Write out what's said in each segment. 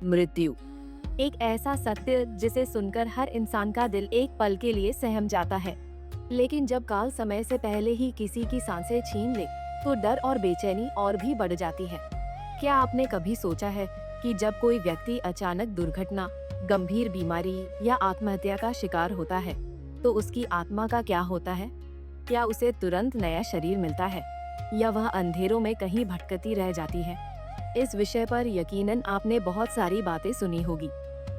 मृत्यु एक ऐसा सत्य जिसे सुनकर हर इंसान का दिल एक पल के लिए सहम जाता है। लेकिन जब काल समय से पहले ही किसी की सांसें छीन ले तो डर और बेचैनी और भी बढ़ जाती है। क्या आपने कभी सोचा है कि जब कोई व्यक्ति अचानक दुर्घटना, गंभीर बीमारी या आत्महत्या का शिकार होता है तो उसकी आत्मा का क्या होता है? क्या उसे तुरंत नया शरीर मिलता है या वह अंधेरों में कहीं भटकती रह जाती है? इस विषय पर यकीनन आपने बहुत सारी बातें सुनी होगी,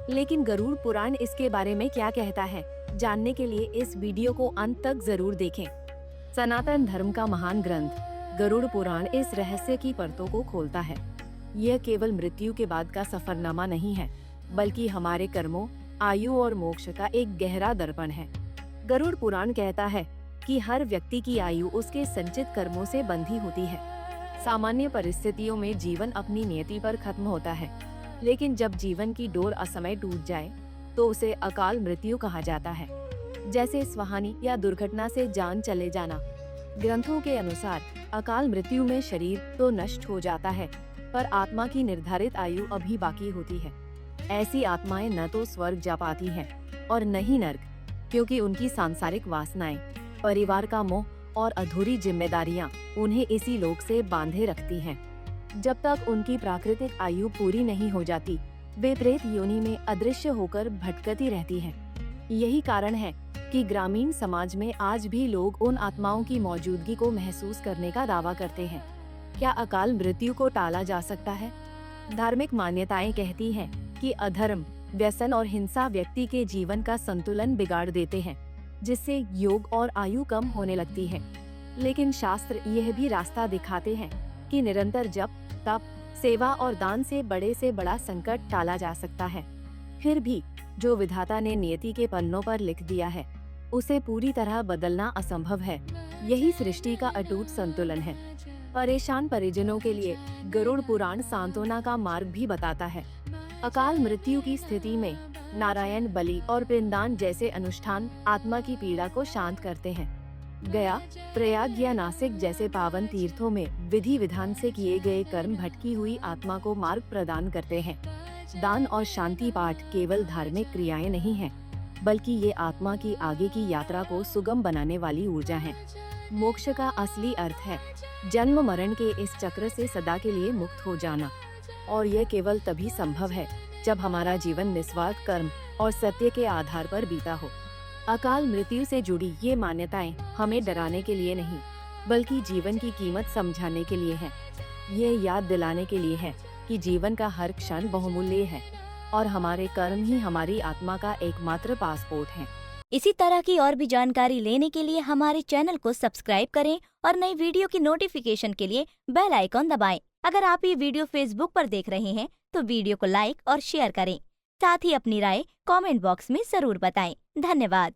लेकिन गरुड़ पुराण इसके बारे में क्या कहता है, जानने के लिए इस वीडियो को अंत तक जरूर देखें। सनातन धर्म का महान ग्रंथ गरुड़ पुराण इस रहस्य की परतों को खोलता है। यह केवल मृत्यु के बाद का सफरनामा नहीं है, बल्कि हमारे कर्मों, आयु और मोक्ष का एक गहरा दर्पण है। गरुड़ पुराण कहता है कि हर व्यक्ति की आयु उसके संचित कर्मों से बंधी होती है। सामान्य परिस्थितियों में जीवन अपनी नियति पर खत्म होता है, लेकिन जब जीवन की डोर असमय टूट जाए तो उसे अकाल मृत्यु कहा जाता है। जैसे स्वाहानी या दुर्घटना से जान चले जाना। ग्रंथों के अनुसार अकाल मृत्यु में शरीर तो नष्ट हो जाता है, पर आत्मा की निर्धारित आयु अभी बाकी होती है। ऐसी आत्माएं न तो स्वर्ग जा पाती हैं और न ही नर्क, क्योंकि उनकी सांसारिक वासनाएं, परिवार का मोह और अधूरी जिम्मेदारियां उन्हें इसी लोक से बांधे रखती हैं। जब तक उनकी प्राकृतिक आयु पूरी नहीं हो जाती, वे प्रेत योनि में अदृश्य होकर भटकती रहती हैं। यही कारण है कि ग्रामीण समाज में आज भी लोग उन आत्माओं की मौजूदगी को महसूस करने का दावा करते हैं। क्या अकाल मृत्यु को टाला जा सकता है? धार्मिक मान्यताएं कहती हैं कि अधर्म, व्यसन और हिंसा व्यक्ति के जीवन का संतुलन बिगाड़ देते हैं, जिससे योग और आयु कम होने लगती है। लेकिन शास्त्र यह भी रास्ता दिखाते हैं कि निरंतर जप, तप, सेवा और दान से बड़ा संकट टाला जा सकता है। फिर भी जो विधाता ने नियति के पन्नों पर लिख दिया है, उसे पूरी तरह बदलना असंभव है। यही सृष्टि का अटूट संतुलन है। परेशान परिजनों के लिए गरुड़ पुराण सांत्वना का मार्ग भी बताता है। अकाल मृत्यु की स्थिति में नारायण बलि और पिंडदान जैसे अनुष्ठान आत्मा की पीड़ा को शांत करते हैं। गया, प्रयाग या नासिक जैसे पावन तीर्थों में विधि विधान से किए गए कर्म भटकी हुई आत्मा को मार्ग प्रदान करते हैं। दान और शांति पाठ केवल धार्मिक क्रियाएं नहीं हैं, बल्कि ये आत्मा की आगे की यात्रा को सुगम बनाने वाली ऊर्जा है। मोक्ष का असली अर्थ है जन्म मरण के इस चक्र से सदा के लिए मुक्त हो जाना, और यह केवल तभी संभव है जब हमारा जीवन निस्वार्थ कर्म और सत्य के आधार पर बीता हो। अकाल मृत्यु से जुड़ी ये मान्यताएं हमें डराने के लिए नहीं, बल्कि जीवन की कीमत समझाने के लिए है। ये याद दिलाने के लिए है कि जीवन का हर क्षण बहुमूल्य है और हमारे कर्म ही हमारी आत्मा का एकमात्र पासपोर्ट है। इसी तरह की और भी जानकारी लेने के लिए हमारे चैनल को सब्सक्राइब करें और नई वीडियो की नोटिफिकेशन के लिए बेल आइकॉन दबाएं। अगर आप ये वीडियो फेसबुक पर देख रहे हैं तो वीडियो को लाइक और शेयर करें। साथ ही अपनी राय कमेंट बॉक्स में जरूर बताएं। धन्यवाद।